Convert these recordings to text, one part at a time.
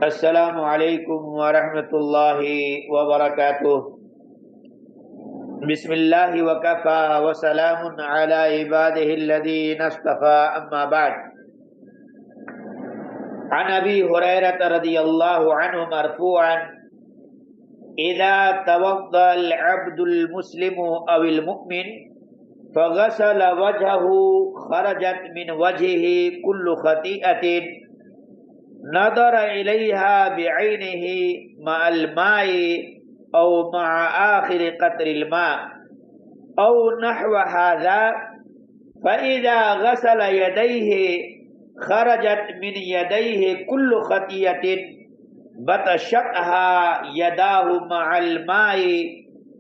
السلام علیکم ورحمۃ اللہ وبرکاتہ۔ بسم اللہ وکفا وسلام علی عبادہ الذین اصطفى، اما بعد۔ عن ابی ہریرہ رضی اللہ عنہ مرفوعا اذا توضأ العبد المسلم او المؤمن فغسل وجهه خرجت من وجهه كل خطيئة نظر إليها بعينه مع الماء أو مع آخر قطر الماء أو نحو هذا، فإذا غسل يديه خرجت من يديه كل خطيئة بطشتها يداه مع الماء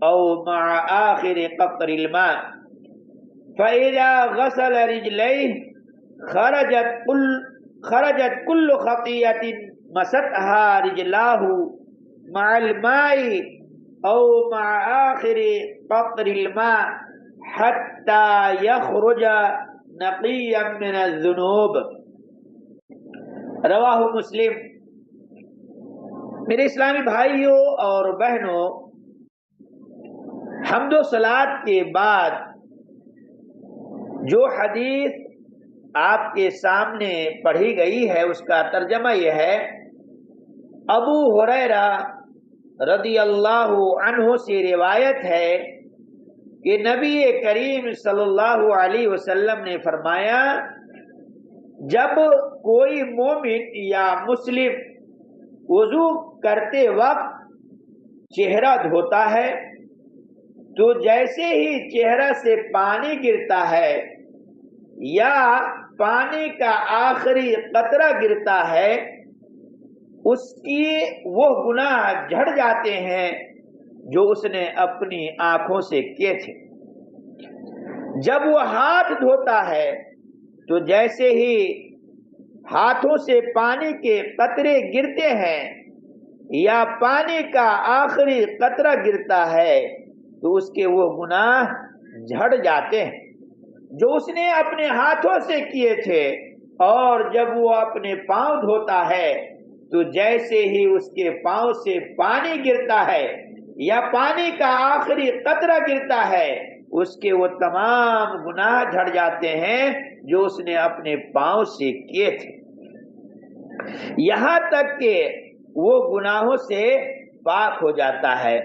أو مع آخر قطر الماء، فإذا غسل رجليه خرجت كل خطيئة مستها رجلاه مع الماء أو مع آخر قطر الماء حتى يخرج نقيا من الذنوب۔ رواہ مسلم۔ میرے اسلامی بھائیوں اور بہنوں، حمد و صلات کے بعد جو حدیث آپ کے سامنے پڑھی گئی ہے اس کا ترجمہ یہ ہے، ابو ہریرہ رضی اللہ عنہ سے روایت ہے کہ نبی کریم صلی اللہ علیہ وسلم نے فرمایا، جب کوئی مومن یا مسلم وضو کرتے وقت چہرہ دھوتا ہے تو جیسے ہی چہرہ سے پانی گرتا ہے یا پانی کا آخری قطرہ گرتا ہے، اس کی وہ گناہ جھڑ جاتے ہیں جو اس نے اپنی آنکھوں سے کیے تھے۔ جب وہ ہاتھ دھوتا ہے تو جیسے ہی ہاتھوں سے پانی کے قطرے گرتے ہیں یا پانی کا آخری قطرہ گرتا ہے تو اس کے وہ گناہ جھڑ جاتے ہیں جو اس نے اپنے ہاتھوں سے کیے تھے۔ اور جب وہ اپنے پاؤں دھوتا ہے تو جیسے ہی اس کے پاؤں سے پانی گرتا ہے یا پانی کا آخری قطرہ گرتا ہے، اس کے وہ تمام گناہ جھڑ جاتے ہیں جو اس نے اپنے پاؤں سے کیے تھے، یہاں تک کہ وہ گناہوں سے پاک ہو جاتا ہے۔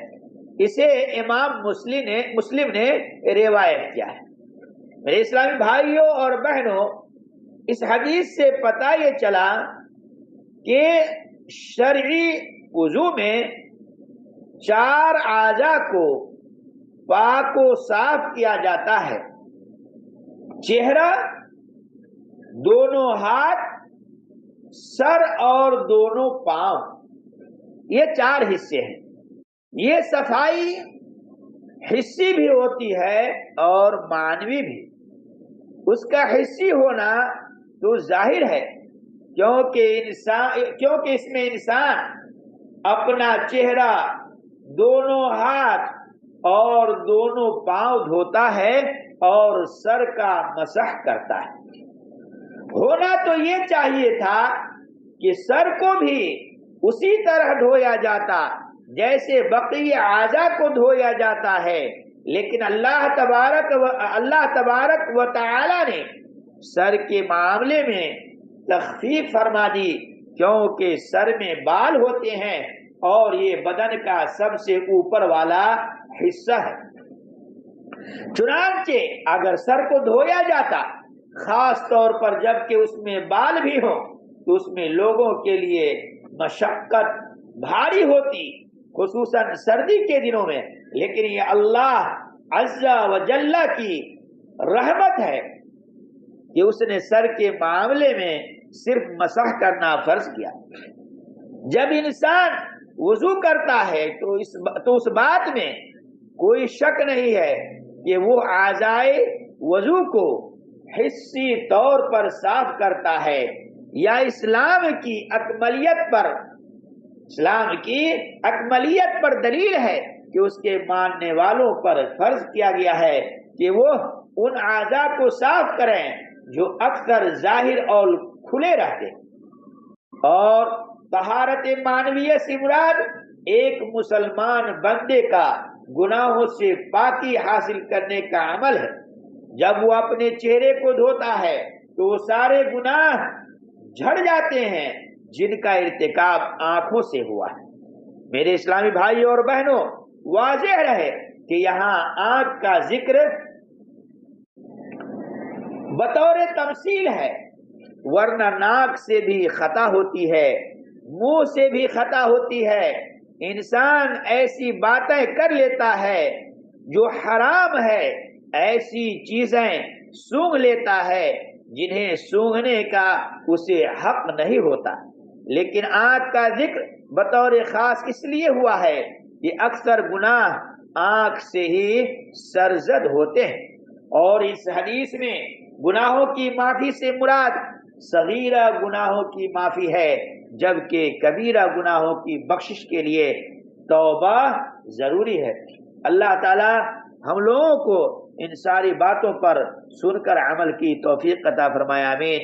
اسے امام مسلم نے روایت کیا ہے۔ میرے اسلامی بھائیوں اور بہنوں، اس حدیث سے پتہ یہ چلا کہ شرعی وضو میں 4 اعضاء کو پاک و صاف کیا جاتا ہے۔ چہرہ، دونوں ہاتھ، سر اور دونوں پاؤں، یہ 4 حصے ہیں۔ یہ صفائی حسی بھی ہوتی ہے اور معنوی بھی۔ اس کا حسی ہونا تو ظاہر ہے کیونکہ اس میں انسان اپنا چہرہ، دونوں ہاتھ اور دونوں پاؤں دھوتا ہے اور سر کا مسح کرتا ہے۔ ہونا تو یہ چاہیے تھا کہ سر کو بھی اسی طرح دھویا جاتا جیسے بقیہ اعضاء کو دھویا جاتا ہے، لیکن اللہ تبارک و تعالی نے سر کے معاملے میں تخفیف فرما دی، کیونکہ سر میں بال ہوتے ہیں اور یہ بدن کا سب سے اوپر والا حصہ ہے۔ چنانچہ اگر سر کو دھویا جاتا، خاص طور پر جب کہ اس میں بال بھی ہوں، تو اس میں لوگوں کے لیے مشقت بھاری ہوتی، خصوصاً سردی کے دنوں میں، لیکن یہ اللہ عز و جل کی رحمت ہے کہ اس نے سر کے معاملے میں صرف مسح کرنا فرض کیا۔ جب انسان وضو کرتا ہے تو اس بات میں کوئی شک نہیں ہے کہ وہ اعضائے وضو کو حسی طور پر صاف کرتا ہے، یا اسلام کی اکملیت پر دلیل ہے کہ اس کے ماننے والوں پر فرض کیا گیا ہے کہ وہ ان اعضاء کو صاف کریں جو اکثر ظاہر اور کھلے رہتے ہیں، اور طہارت معنویہ سے مراد ایک مسلمان بندے کا گناہوں سے پاکی حاصل کرنے کا عمل ہے۔ جب وہ اپنے چہرے کو دھوتا ہے تو وہ سارے گناہ جھڑ جاتے ہیں جن کا ارتکاب آنکھوں سے ہوا ہے۔ میرے اسلامی بھائی اور بہنوں، واضح رہے کہ یہاں آنکھ کا ذکر بطور تمثیل ہے، ورنہ ناک سے بھی خطا ہوتی ہے، منہ سے بھی خطا ہوتی ہے۔ انسان ایسی باتیں کر لیتا ہے جو حرام ہے، ایسی چیزیں سونگھ لیتا ہے جنہیں سونگھنے کا اسے حق نہیں ہوتا۔ لیکن آنکھ کا ذکر بطور خاص اس لیے ہوا ہے کہ اکثر گناہ آنکھ سے ہی سرزد ہوتے ہیں، اور اس حدیث میں گناہوں کی معافی سے مراد صغیرہ گناہوں کی معافی ہے، جبکہ کبیرہ گناہوں کی بخشش کے لیے توبہ ضروری ہے۔ اللہ تعالی ہم لوگوں کو ان ساری باتوں پر سن کر عمل کی توفیق عطا فرمائے، آمین۔